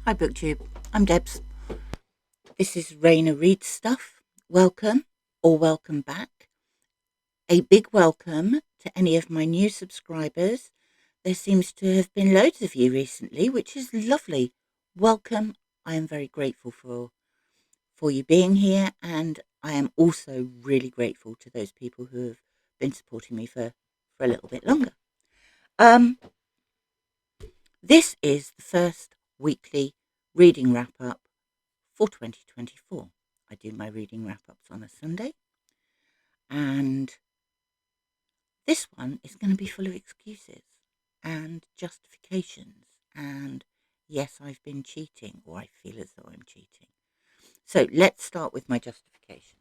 Hi Booktube, I'm Debs. This is Raina Reads Stuff. Welcome or welcome back. A big welcome to any of my new subscribers. There seems to have been loads of you recently, which is lovely. Welcome. I am very grateful for you being here, and I am also really grateful to those people who have been supporting me for a little bit longer. This is the first weekly reading wrap up for 2024. I do my reading wrap ups on a Sunday, and this one is going to be full of excuses and justifications. And yes, I've been cheating, or I feel as though I'm cheating. So let's start with my justifications.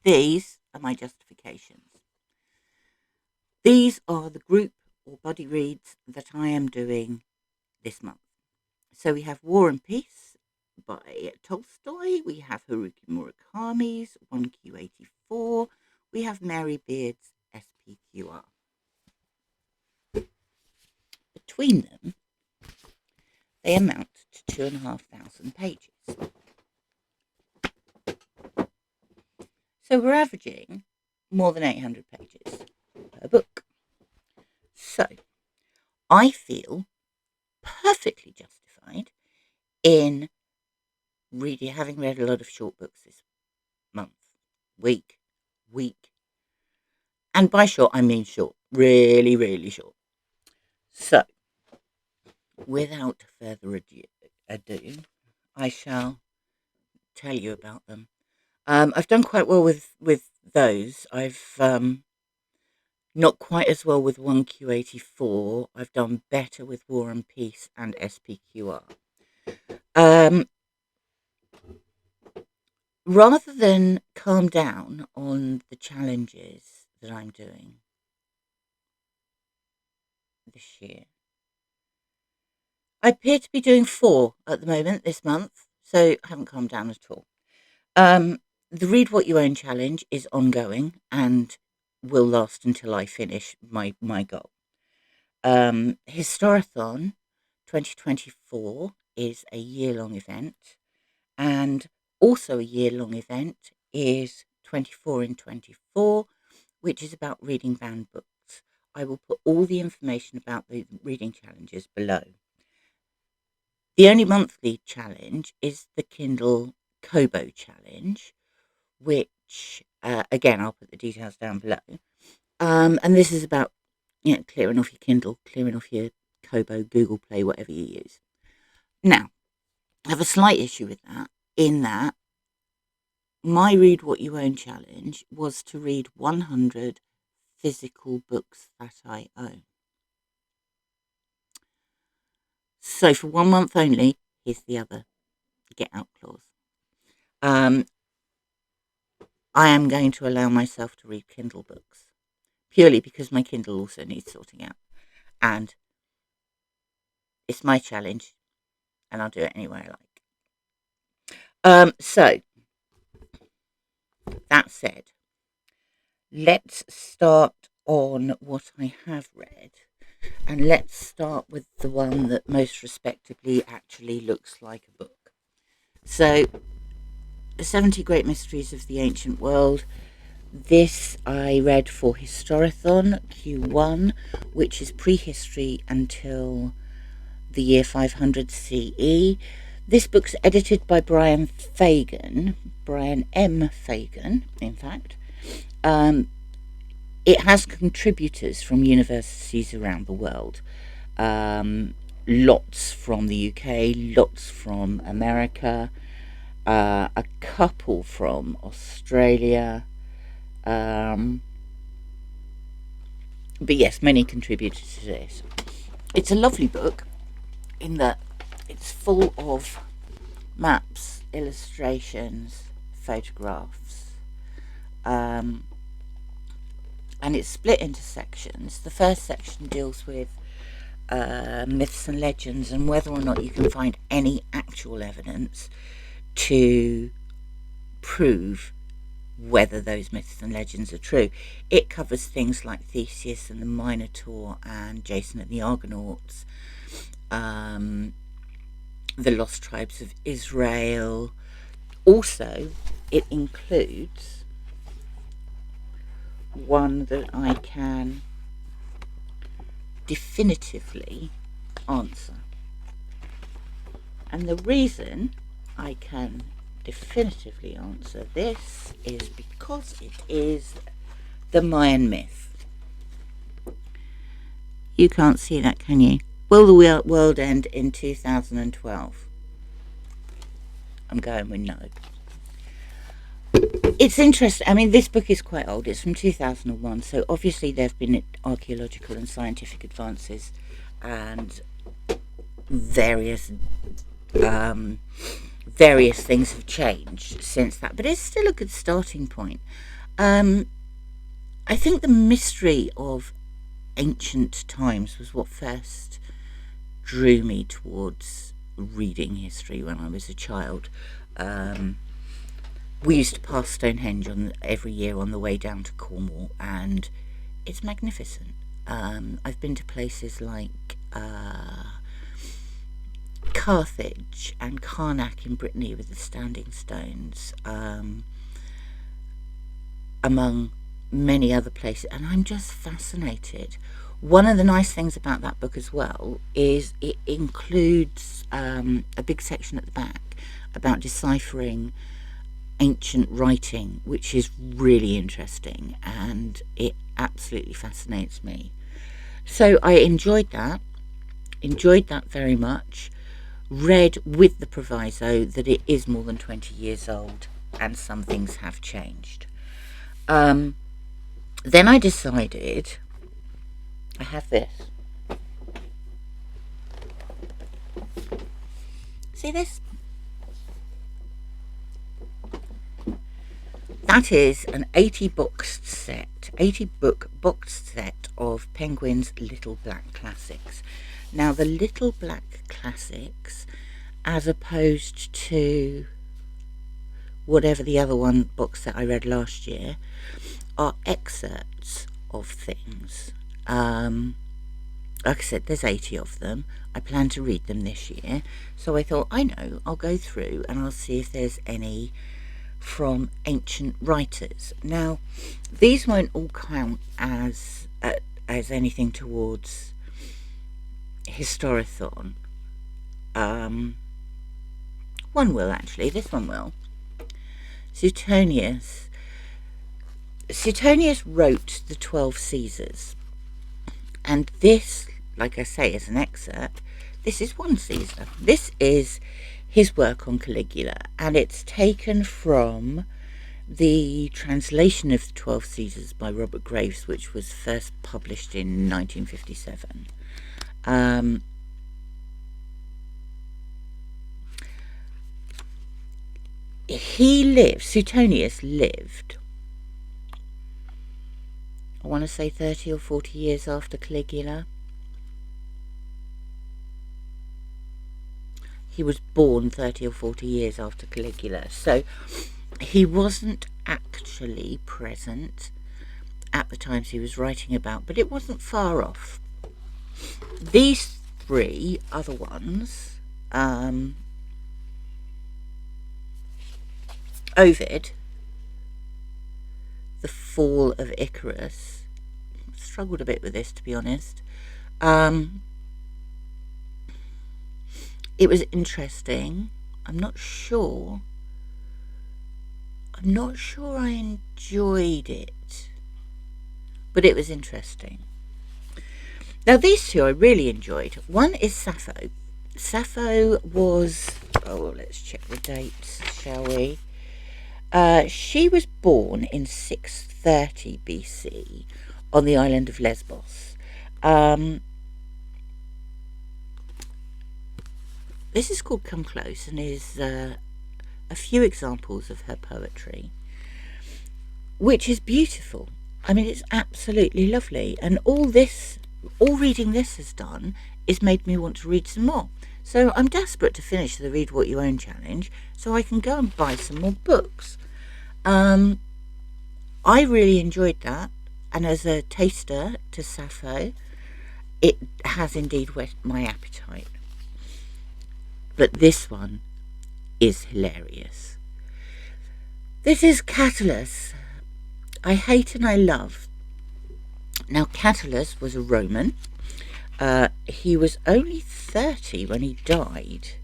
These are my justifications. These are the group or buddy reads that I am doing this month. So we have War and Peace by Tolstoy, we have Haruki Murakami's 1Q84, we have Mary Beard's SPQR. Between them, they amount to 2,500 pages. So we're averaging more than 800 pages per book. So I feel perfectly justified in having read a lot of short books this month, week. And by short, I mean short, really, really short. So, without further ado, I shall tell you about them. I've done quite well with those. I've not quite as well with 1Q84. I've done better with War and Peace and SPQR. Rather than calm down on the challenges that I'm doing this year, I appear to be doing 4 at the moment this month, so I haven't calmed down at all. The Read What You Own challenge is ongoing and will last until I finish my goal. Historathon 2024 is a year-long event, and also a year-long event is 24 in 24, which is about reading banned books. I will put all the information about the reading challenges below. The only monthly challenge is the Kindle Cobo challenge, which, again, I'll put the details down below. And this is about, clearing off your Kindle, clearing off your Kobo, Google Play, whatever you use. Now, I have a slight issue with that, in that my Read What You Own challenge was to read 100 physical books that I own. So for 1 month only, here's the other get out clause. I am going to allow myself to read Kindle books, purely because my Kindle also needs sorting out. And it's my challenge, and I'll do it any way I like. So, that said, let's start on what I have read. And let's start with the one that most respectably actually looks like a book. So, The 70 Great Mysteries of the Ancient World. This I read for Historathon Q1, which is prehistory until the year 500 CE. This book's edited by Brian M. Fagan, in fact. It has contributors from universities around the world. Lots from the UK, lots from America, a couple from Australia. But yes, many contributed to this. It's a lovely book in that it's full of maps, illustrations, photographs, and it's split into sections. The first section deals with myths and legends and whether or not you can find any actual evidence to prove whether those myths and legends are true. It covers things like Theseus and the Minotaur and Jason and the Argonauts, the lost tribes of Israel. Also, it includes one that I can definitively answer. And the reason I can definitively answer this is because it is the Mayan myth. You can't see that, can you? Will the world end in 2012? I'm going with no. It's interesting. I mean, this book is quite old. It's from 2001, so obviously there have been archaeological and scientific advances and various things have changed since that, but it's still a good starting point. I think the mystery of ancient times was what first drew me towards reading history when I was a child. We used to pass Stonehenge every year on the way down to Cornwall, and it's magnificent. I've been to places like Carthage and Karnak in Brittany with the standing stones, among many other places, and I'm just fascinated. One of the nice things about that book as well is it includes a big section at the back about deciphering ancient writing, which is really interesting, and it absolutely fascinates me. So I enjoyed that very much. Read with the proviso that it is more than 20 years old and some things have changed. Then I decided, I have this. See this? That is an 80 book boxed set of Penguin's Little Black Classics. Now, the Little Black Classics, as opposed to whatever the other one box set I read last year, are excerpts of things. Like I said, there's 80 of them. I plan to read them this year. So I thought, I'll go through and I'll see if there's any from ancient writers. Now, these won't all count as anything towards Historathon. One will actually. This one will. Suetonius wrote the 12 Caesars, and this, like I say, is an excerpt. This is one Caesar. This is his work on Caligula, and it's taken from the translation of the 12 Caesars by Robert Graves, which was first published in 1957. Suetonius lived, I want to say 30 or 40 years after Caligula. He was born 30 or 40 years after Caligula, so he wasn't actually present at the times he was writing about, but it wasn't far off. These three other ones, Ovid, The Fall of Icarus, struggled a bit with this, to be honest. It was interesting. I'm not sure I enjoyed it, but it was interesting. Now, these two I really enjoyed. One is Sappho. Sappho was, let's check the dates, shall we? She was born in 630 BC on the island of Lesbos. This is called Come Close and is a few examples of her poetry, which is beautiful. I mean, it's absolutely lovely. And all reading this has done is made me want to read some more. So I'm desperate to finish the Read What You Own challenge so I can go and buy some more books. I really enjoyed that, and as a taster to Sappho, it has indeed whet my appetite. But this one is hilarious. This is Catullus. I hate and I love. Now, Catullus was a Roman. He was only 30 when he died,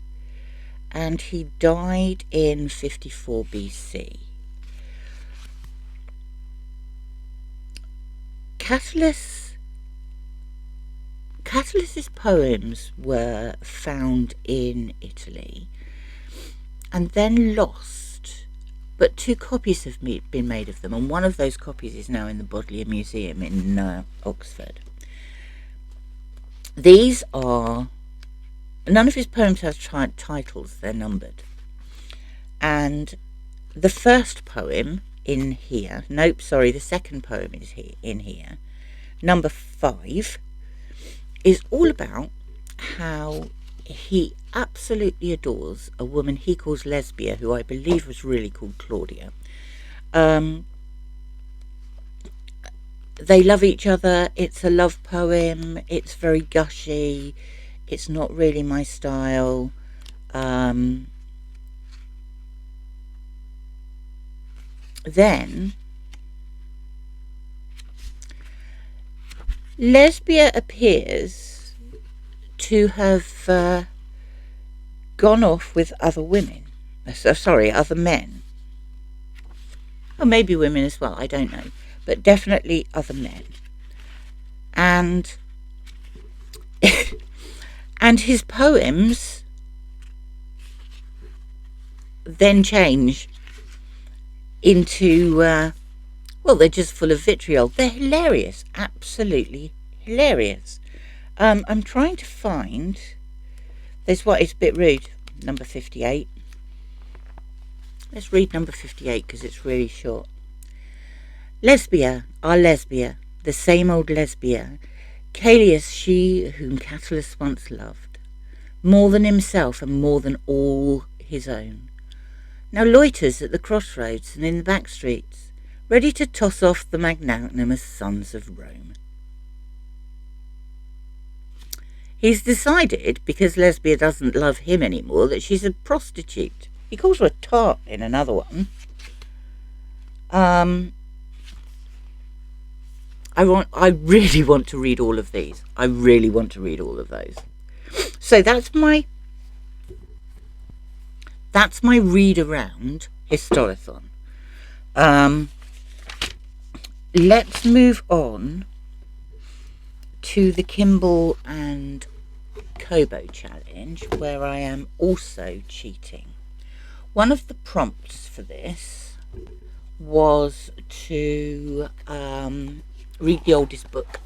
and he died in 54 BC. Catullus's poems were found in Italy and then lost, but 2 copies have been made of them, and one of those copies is now in the Bodleian Museum in Oxford. These are... None of his poems have titles, they're numbered. And the first poem in here... Nope, sorry, the second poem is in here. Number 5 is all about how he absolutely adores a woman he calls Lesbia, who I believe was really called Claudia. They love each other. It's a love poem. It's very gushy. It's not really my style. Then Lesbia appears to have gone off with other women. Other men. Or maybe women as well, I don't know. But definitely other men. And and his poems then change into, well, they're just full of vitriol. They're hilarious, absolutely hilarious. I'm trying to find, it's a bit rude, number 58. Let's read number 58 because it's really short. Lesbia, our Lesbia, the same old Lesbia, Callias she whom Catullus once loved, more than himself and more than all his own, now loiters at the crossroads and in the back streets, ready to toss off the magnanimous sons of Rome. He's decided, because Lesbia doesn't love him anymore, that she's a prostitute. He calls her a tart in another one. I really want to read all of these. I really want to read all of those. So that's my read around Historathon. Let's move on to the Kindle and Kobo challenge, where I am also cheating. One of the prompts for this was to read the oldest book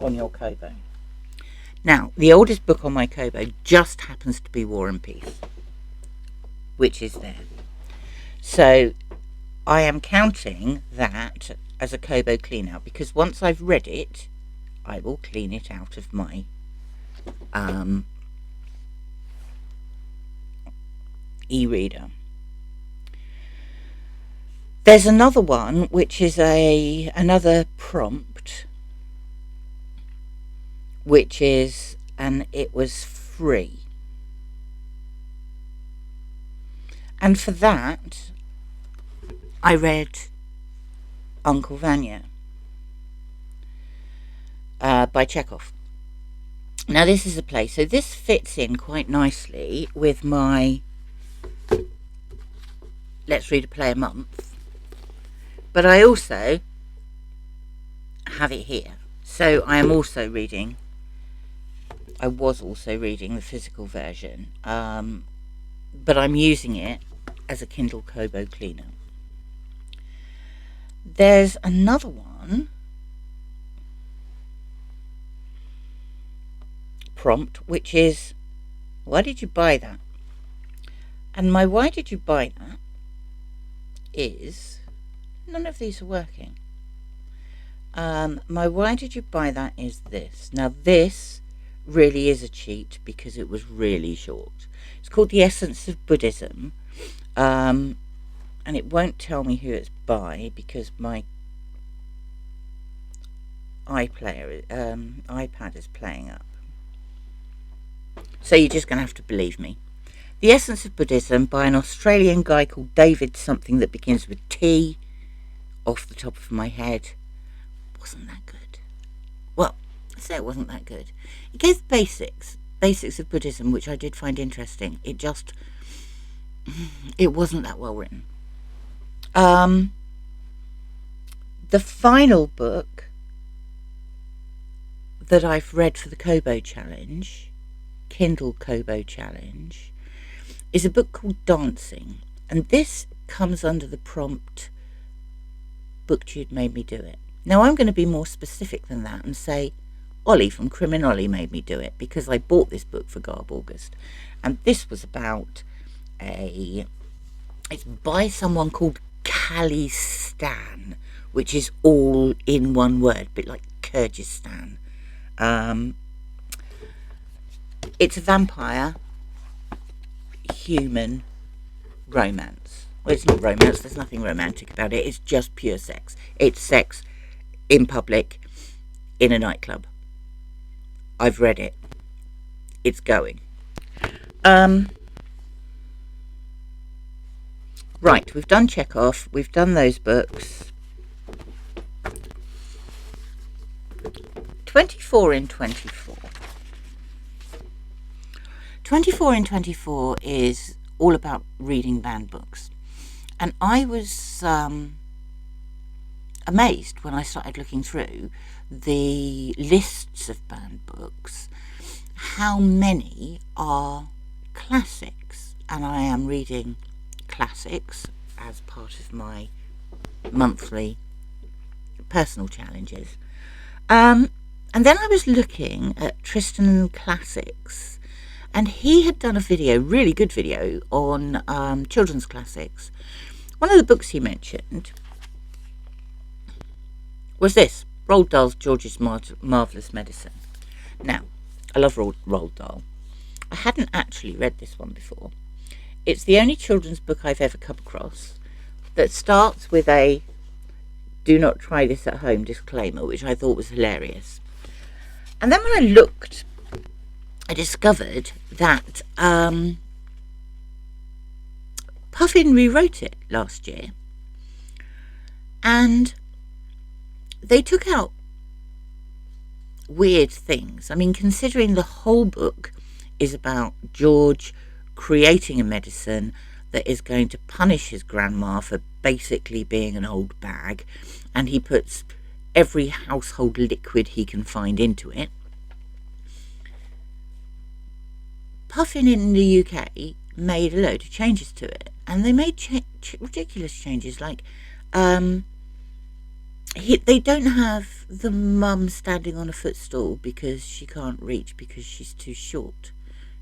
on your Kobo. Now, the oldest book on my Kobo just happens to be War and Peace, which is there. So I am counting that as a Kobo clean out, because once I've read it, I will clean it out of my e-reader. There's another one which is another prompt, which is, and it was free. And for that, I read Uncle Vanya by Chekhov. Now this is a play, so this fits in quite nicely with my Let's Read a Play a Month. But I also have it here. So I was also reading the physical version. But I'm using it as a Kindle Kobo cleaner. There's another one, prompt, which is, why did you buy that? And my why did you buy that is, none of these are working. My why did you buy that is this. Now this really is a cheat because it was really short. It's called The Essence of Buddhism. and it won't tell me who it's by because my iPad is playing up. So you're just going to have to believe me. The Essence of Buddhism by an Australian guy called David something that begins with T, off the top of my head. Wasn't that good? Well, I say it wasn't that good. It gave the basics of Buddhism, which I did find interesting. It wasn't that well written. The final book that I've read for the Kobo challenge, Kindle Cobo challenge, is a book called Dancing, and this comes under the prompt Booktube made me do it. Now I'm going to be more specific than that and say Olly from Olly made me do it, because I bought this book for Garb August, and this was about it's by someone called Khalistan, which is all in one word, a bit like Kyrgyzstan. It's a vampire human romance. Well, it's not romance, there's nothing romantic about it, it's just pure sex. It's sex in public in a nightclub. I've read it. It's going. Right, we've done Chekhov, we've done those books. 24 in 24. 24 in 24 is all about reading banned books. And I was amazed when I started looking through the lists of banned books, how many are classics. And I am reading classics as part of my monthly personal challenges. And then I was looking at Tristan Classics, and he had done a video, really good video, on children's classics. One of the books he mentioned was this, Roald Dahl's George's Marvellous Medicine. Now, I love Roald Dahl. I hadn't actually read this one before. It's the only children's book I've ever come across that starts with a "do not try this at home" disclaimer, which I thought was hilarious. And then when I looked, I discovered that Puffin rewrote it last year, and they took out weird things. I mean, considering the whole book is about George creating a medicine that is going to punish his grandma for basically being an old bag, and he puts every household liquid he can find into it. Puffin in the UK made a load of changes to it, and they made ridiculous changes, like they don't have the mum standing on a footstool because she can't reach because she's too short,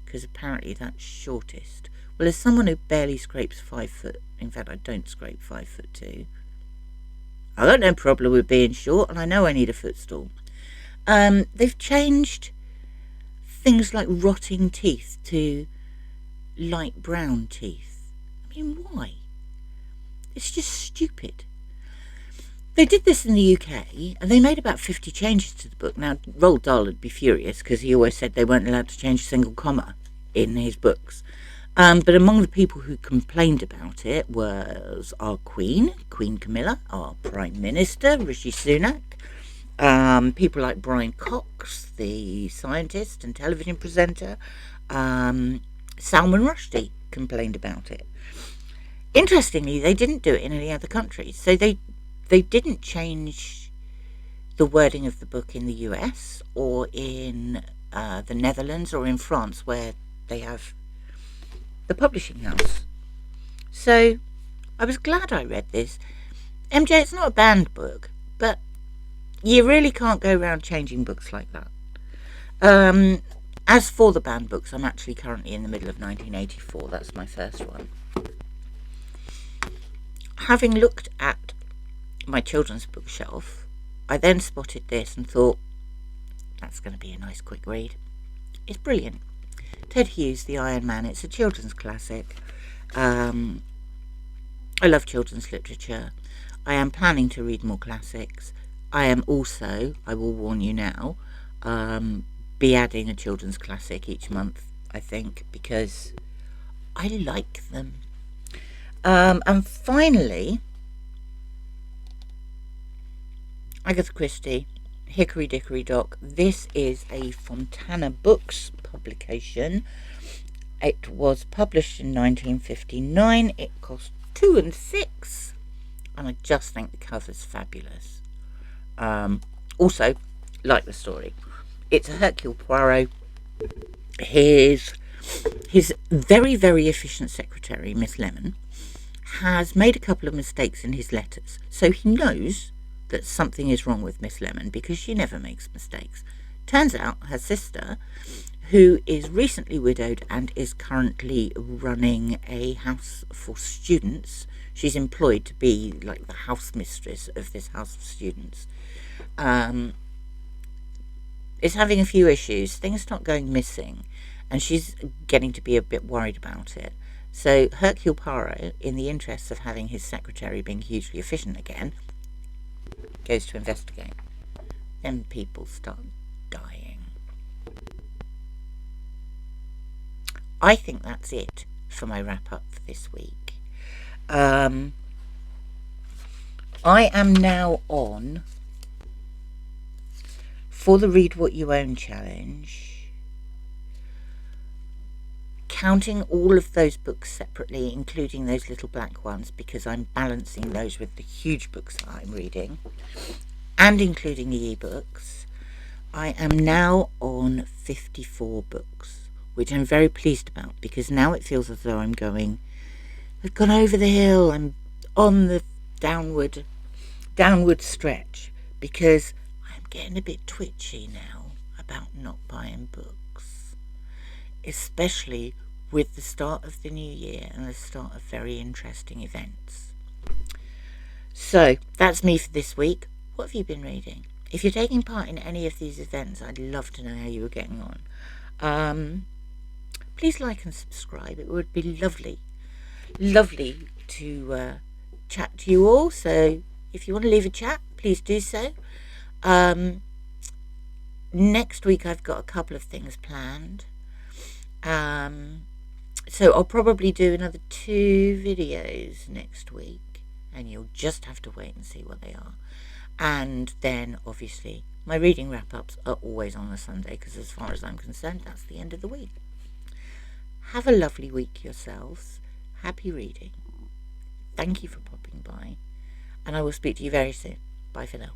because apparently that's shortest. Well, as someone who barely scrapes 5 foot, in fact I don't scrape 5'2", I got no problem with being short, and I know I need a footstool. They've changed things like rotting teeth to light brown teeth. I mean, why? It's just stupid. They did this in the UK, and they made about 50 changes to the book. Now, Roald Dahl would be furious, because he always said they weren't allowed to change a single comma in his books. But among the people who complained about it was our Queen Camilla, our Prime Minister, Rishi Sunak, people like Brian Cox, the scientist and television presenter, Salman Rushdie complained about it. Interestingly, they didn't do it in any other countries. So they didn't change the wording of the book in the US or in the Netherlands or in France, where they have the publishing house. So I was glad I read this. MJ, it's not a banned book, but you really can't go around changing books like that. As for the banned books, I'm actually currently in the middle of 1984. That's my first one. Having looked at my children's bookshelf, I then spotted this and thought, that's going to be a nice quick read. It's brilliant. Ted Hughes, The Iron Man. It's a children's classic. I love children's literature. I am planning to read more classics. I am also, I will warn you now, be adding a children's classic each month, I think, because I like them. And finally, Agatha Christie, Hickory Dickory Dock. This is a Fontana Books publication. It was published in 1959. It cost 2 and 6, and I just think the cover's fabulous. Also, like the story. It's a Hercule Poirot. His very, very efficient secretary, Miss Lemon, has made a couple of mistakes in his letters. So he knows that something is wrong with Miss Lemon because she never makes mistakes. Turns out her sister, who is recently widowed and is currently running a house for students, she's employed to be like the house mistress of this house of students, is having a few issues. Things start going missing, and she's getting to be a bit worried about it. So Hercule Poirot, in the interests of having his secretary being hugely efficient again, goes to investigate. Then people start dying. I think that's it for my wrap-up for this week. I am now on for the Read What You Own challenge, counting all of those books separately, including those little black ones, because I'm balancing those with the huge books that I'm reading, and including the ebooks. I am now on 54 books, which I'm very pleased about, because now it feels as though I've gone over the hill. I'm on the downward stretch, because I'm getting a bit twitchy now about not buying books, especially with the start of the new year and the start of very interesting events. So that's me for this week. What have you been reading? If you're taking part in any of these events, I'd love to know how you were getting on. Please like and subscribe. It would be lovely to chat to you all. So if you want to leave a chat, please do so. Next week I've got a couple of things planned. So I'll probably do another 2 videos next week, and you'll just have to wait and see what they are. And then obviously my reading wrap-ups are always on a Sunday, because as far as I'm concerned, that's the end of the week. Have a lovely week yourselves. Happy reading. Thank you for popping by, and I will speak to you very soon. Bye for now.